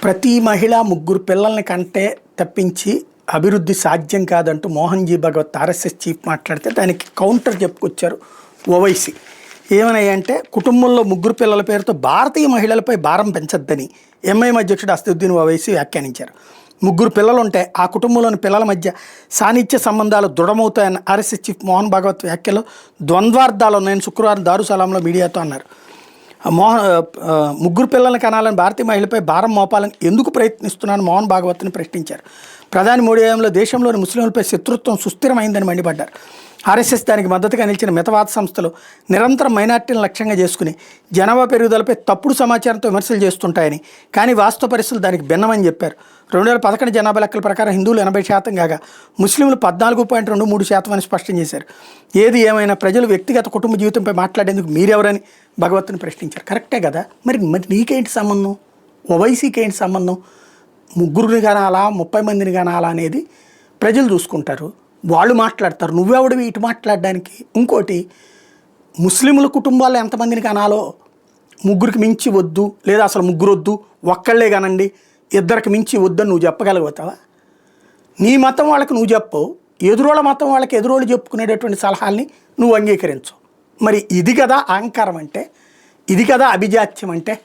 ప్రతి మహిళ ముగ్గురు పిల్లల్ని కంటే తప్పించి అభివృద్ధి సాధ్యం కాదంటూ మోహన్ జీ భగవత్ ఆర్ఎస్ఎస్ చీఫ్ మాట్లాడితే దానికి కౌంటర్ చెప్పుకొచ్చారు ఓవైసీ. ఏమన్నాయంటే కుటుంబంలో ముగ్గురు పిల్లల పేరుతో భారతీయ మహిళలపై భారం పెంచొద్దని ఎంఐఎం అధ్యక్షుడు అసదుద్దీన్ ఓవైసీ వ్యాఖ్యానించారు. ముగ్గురు పిల్లలుంటే ఆ కుటుంబంలోని పిల్లల మధ్య సాన్నిధ్య సంబంధాలు దృఢమవుతాయన్న ఆర్ఎస్ఎస్ చీఫ్ మోహన్ భాగవత్ వ్యాఖ్యలో ద్వంద్వార్థాలు ఉన్నాయని శుక్రవారం దారుసలాంలో మీడియాతో అన్నారు. ముగ్గురు పిల్లల్ని కనాలని భారతీయ మహిళపై భారం మోపాలని ఎందుకు ప్రయత్నిస్తున్నారని మోహన్ భాగవత్ని ప్రశ్నించారు. ప్రధాని మోడీ హయాంలో దేశంలోని ముస్లింలపై శత్రుత్వం సుస్థిరమైందని మండిపడ్డారు. ఆర్ఎస్ఎస్ దానికి మద్దతుగా నిలిచిన మితవాద సంస్థలు నిరంతరం మైనార్టీలను లక్ష్యంగా చేసుకుని జనాభా పెరుగుదలపై తప్పుడు సమాచారంతో విమర్శలు చేస్తుంటాయని, కానీ వాస్తవ పరిస్థితులు దానికి భిన్నమని చెప్పారు. 2011 జనాభా లెక్కల ప్రకారం హిందువులు 80% కాగా ముస్లింలు 14.23% అని స్పష్టం చేశారు. ఏది ఏమైనా ప్రజలు వ్యక్తిగత కుటుంబ జీవితంపై మాట్లాడేందుకు మీరెవరని భగవత్ని ప్రశ్నించారు. కరెక్టే కదా, మరి నీకేంటి సంబంధం, ఓవైసీకి ఏంటి సంబంధం? ముగ్గురిని కనాలా 30 మందిని కనాలా అనేది ప్రజలు చూసుకుంటారు, వాళ్ళు మాట్లాడతారు. నువ్వెవడివి ఇటు మాట్లాడడానికి? ఇంకోటి, ముస్లింల కుటుంబాల్లో ఎంతమందిని కనాలో ముగ్గురికి మించి వద్దు, లేదా అసలు ముగ్గురు వద్దు, ఒక్కళ్ళే కానండి, ఇద్దరికి మించి వద్దని నువ్వు చెప్పగలుగుతావా? నీ మతం వాళ్ళకి నువ్వు చెప్పవు, ఎదురోళ్ళ మతం వాళ్ళకి ఎదురోళ్ళు చెప్పుకునేటటువంటి సలహాల్ని నువ్వు అంగీకరించు. మరి ఇది కదా అహంకారం అంటే, ఇది కదా అభిజాత్యం అంటే.